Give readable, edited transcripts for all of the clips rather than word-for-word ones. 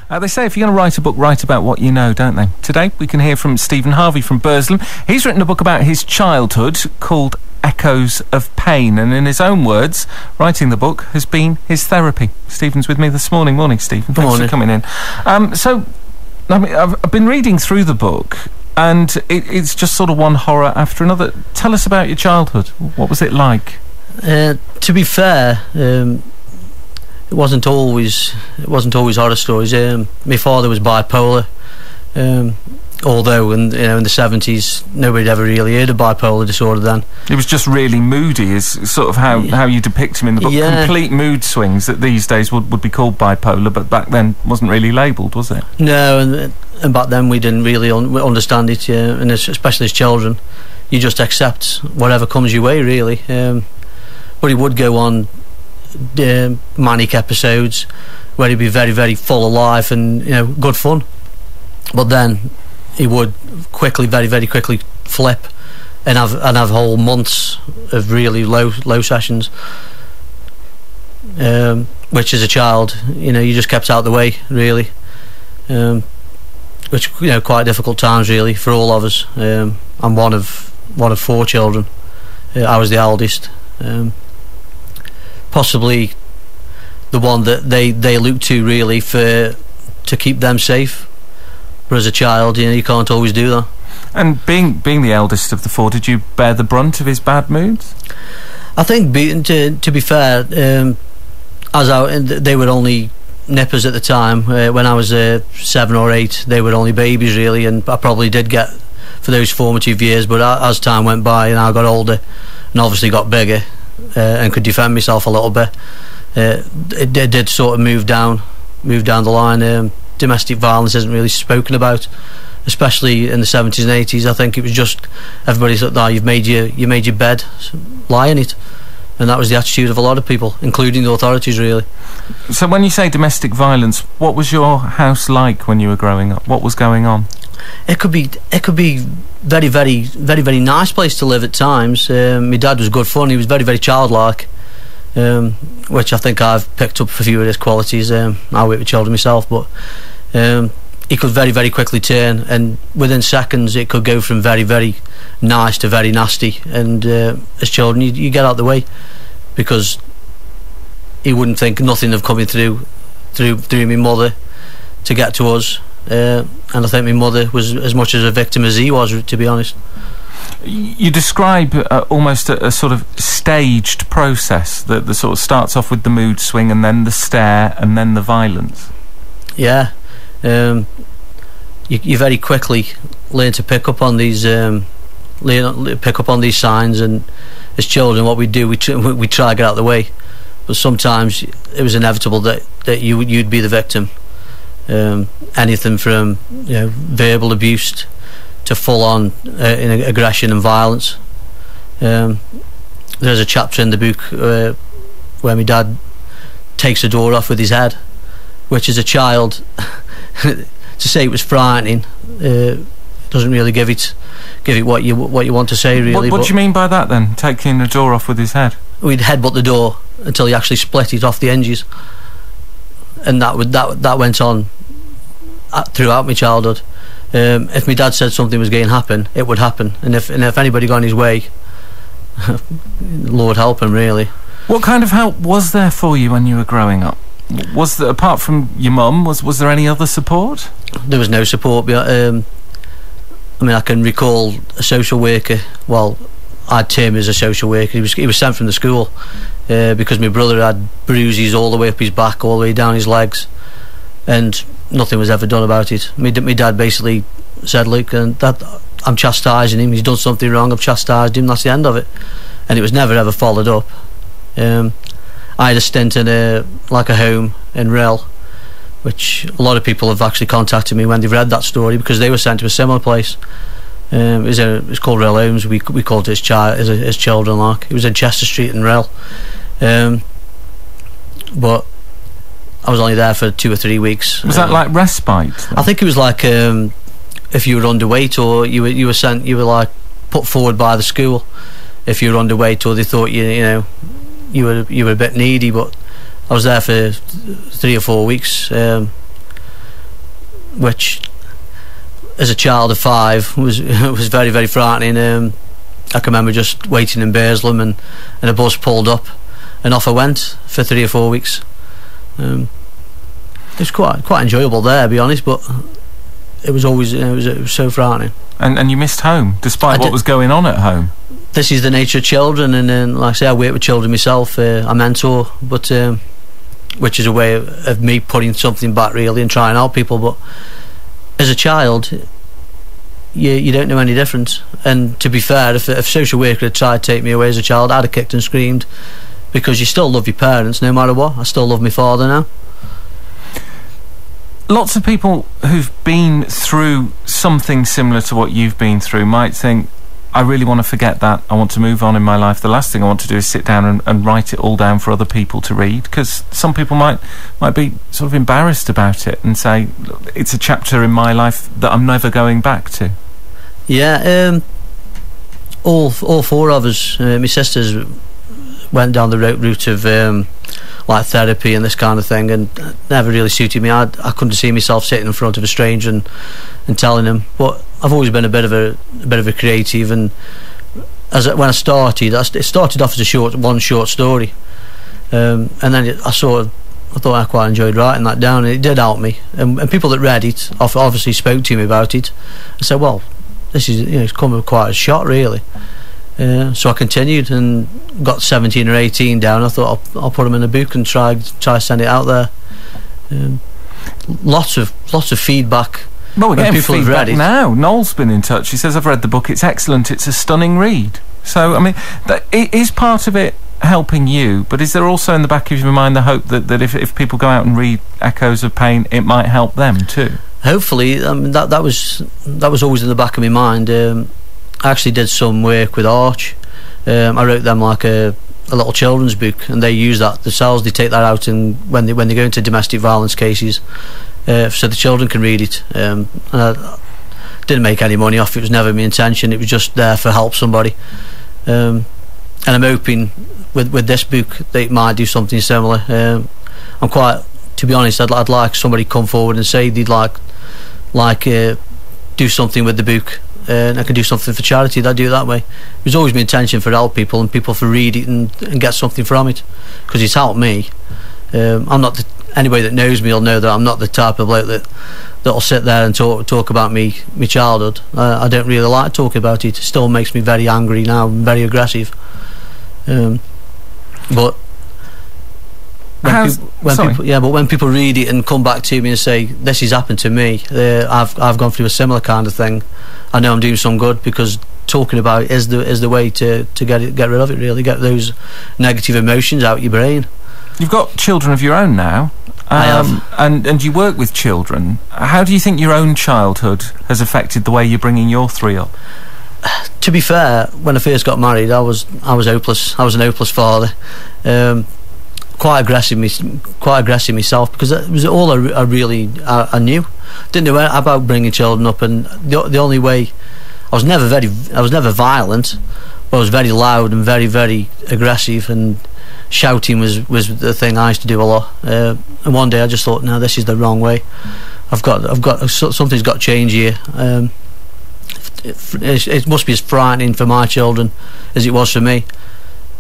They say if you're going to write a book, write about what you know, don't they? Today we can hear from Stephen Harvey from Burslem. He's written a book about his childhood called Echoes of Pain, and in his own words, writing the book has been his therapy. Stephen's with me this morning. Morning, Stephen. Thanks for coming in. So, I mean, I've been reading through the book, and it's just sort of one horror after another. Tell us about your childhood. What was it like? To be fair, it wasn't always horror stories. My father was bipolar, although in the 70s nobody ever really heard of bipolar disorder then. It was just really moody, is sort of how you depict him in the book. Yeah. Complete mood swings that these days would be called bipolar, but back then wasn't really labelled, was it? No, and back then we didn't really understand it, and especially as children, you just accept whatever comes your way, really. But he would go on manic episodes where he'd be very, very full of life and good fun, but then he would very, very quickly flip and have whole months of really low sessions, which as a child you just kept out of the way, really, which quite difficult times really for all of us. I'm one of 4 children. I was the eldest, possibly the one that they look to really to keep them safe, but as a child you can't always do that. And being the eldest of the 4, did you bear the brunt of his bad moods? I think to be fair, they were only nippers at the time. When I was 7 or 8, they were only babies really, and I probably did get for those formative years, but as time went by and I got older and obviously got bigger and could defend myself a little bit, it did sort of move down the line. Domestic violence isn't really spoken about, especially in the 70s and 80s. I think it was just everybody's like, "Oh, you made your bed, lie in it," and that was the attitude of a lot of people, including the authorities, really. So when you say domestic violence, what was your house like when you were growing up? What was going on? It could be very, very, very, very nice place to live at times. My dad was good fun. He was very, very childlike, which I think I've picked up a few of his qualities. I work with children myself, but he could very, very quickly turn, and within seconds it could go from very, very nice to very nasty. And as children, you get out of the way because he wouldn't think nothing of coming through my mother to get to us. And I think my mother was as much as a victim as he was, to be honest. You describe almost a sort of staged process that sort of starts off with the mood swing and then the stare and then the violence. Yeah, you very quickly learn to pick up on these signs, and as children what we do, we try to get out of the way, but sometimes it was inevitable that you'd be the victim. Anything from verbal abuse to full-on aggression and violence. There's a chapter in the book where my dad takes the door off with his head, which as a child, to say it was frightening, doesn't really give it what you want to say, really. What do you mean by that then? Taking the door off with his head? We'd headbutt the door until he actually split it off the hinges, and that went on throughout my childhood. If my dad said something was going to happen, it would happen, and if anybody got in his way, Lord help him, really. What kind of help was there for you when you were growing up? Was there, apart from your mum, was there any other support? There was no support. I can recall a social worker. Well, I'd term him as a social worker. He was sent from the school because my brother had bruises all the way up his back, all the way down his legs, and nothing was ever done about it. My dad basically said, "Look, and that I'm chastising him. He's done something wrong. I've chastised him. That's the end of it." And it was never ever followed up. I had a stint in a home in Rhyl, which a lot of people have actually contacted me when they've read that story because they were sent to a similar place. It's called Rhyl Homes. We called it as children. It was in Chester Street in Rhyl, but I was only there for 2 or 3 weeks. Was that like respite then? I think it was like if you were underweight, or you were put forward by the school if you were underweight, or they thought you were a bit needy. But I was there for 3 or 4 weeks, which, as a child of 5, was very, very frightening. I can remember just waiting in Burslem, and a bus pulled up, and off I went for 3 or 4 weeks. It was quite enjoyable there, to be honest, but it was always, it was so frightening. And you missed home, despite what was going on at home. This is the nature of children, and then, like I say, I work with children myself. I mentor, but which is a way of me putting something back, really, and trying to help people. But as a child, you don't know any difference. And to be fair, if a social worker had tried to take me away as a child, I'd have kicked and screamed, because you still love your parents no matter what. I still love my father now. Lots of people who've been through something similar to what you've been through might think, I really want to forget that, I want to move on in my life. The last thing I want to do is sit down and write it all down for other people to read, because some people might be sort of embarrassed about it and say, it's a chapter in my life that I'm never going back to. Yeah, all 4 of us, my sisters, went down the route of like therapy and this kind of thing, and never really suited me. I couldn't see myself sitting in front of a stranger and telling him. But I've always been a bit of a creative, and when I started, it started off as one short story, and then I thought I quite enjoyed writing that down, and it did help me. And people that read it obviously spoke to me about it. I said, well, this is, it's come with quite a shot, really. So I continued and got 17 or 18 down. I thought I'll put them in a book and try to send it out there. Lots of feedback. Well, we're getting feedback now. Noel's been in touch. He says, I've read the book, it's excellent, it's a stunning read. So, I mean, it is part of it helping you, but is there also in the back of your mind the hope that if people go out and read Echoes of Pain, it might help them too? Hopefully. That was always in the back of my mind. I actually did some work with Arch. I wrote them like a little children's book, and they use that themselves. They take that out and when they go into domestic violence cases, so the children can read it. I didn't make any money off it. It was never my intention. It was just there for help somebody. And I'm hoping with this book that it might do something similar. I'm quite, to be honest, I'd like somebody to come forward and say they'd like do something with the book. And I can do something for charity. I'd do it that way. It was always my intention for help people, and people for read it and get something from it, because it's helped me. I'm not anybody that knows me will know that I'm not the type of bloke that'll sit there and talk about my childhood. I don't really like talking about it. It still makes me very angry now, and very aggressive. But when people read it and come back to me and say, this has happened to me, I've gone through a similar kind of thing, I know I'm doing some good, because talking about it is the way to get rid of it, really, get those negative emotions out of your brain. You've got children of your own now. I have. And you work with children. How do you think your own childhood has affected the way you're bringing your 3 up? To be fair, when I first got married, I was hopeless. I was an hopeless father. Quite aggressive myself, because it was all I really knew. Didn't know about bringing children up, and the only way, I was never violent, but I was very loud and very, very aggressive, and shouting was the thing I used to do a lot. And one day I just thought, no, this is the wrong way. Something's got to change here. It must be as frightening for my children as it was for me.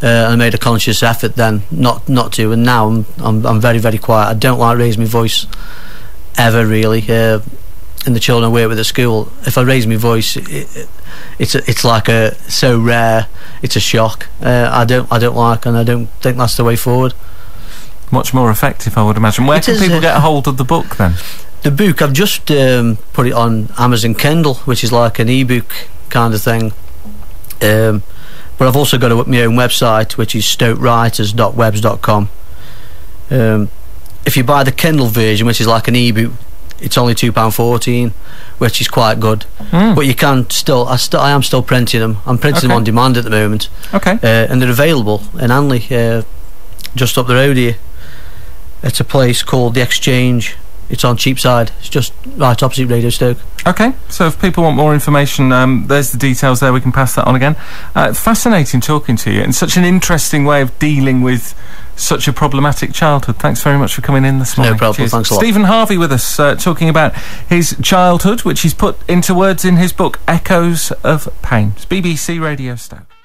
I made a conscious effort then not to, and now I'm very, very quiet. I don't like raising my voice ever, really. And the children I work with at school, if I raise my voice, it's like so rare. It's a shock. I don't like, and I don't think that's the way forward. Much more effective, I would imagine. Where can people get a hold of the book then? The book, I've just put it on Amazon Kindle, which is like an e-book kind of thing. But I've also got my own website, which is stokewriters.webs.com. If you buy the Kindle version, which is like an e-book, it's only £2.14, which is quite good. But you can still, I am still printing them. I'm printing them on demand at the moment. Okay. And they're available in Anley, just up the road here. It's a place called The Exchange. It's on Cheapside. It's just right opposite Radio Stoke. Okay, so if people want more information, there's the details there. We can pass that on again. Fascinating talking to you, and such an interesting way of dealing with such a problematic childhood. Thanks very much for coming in this morning. No problem. Cheers. Thanks a lot. Stephen Harvey with us, talking about his childhood, which he's put into words in his book, Echoes of Pain. It's BBC Radio Stoke.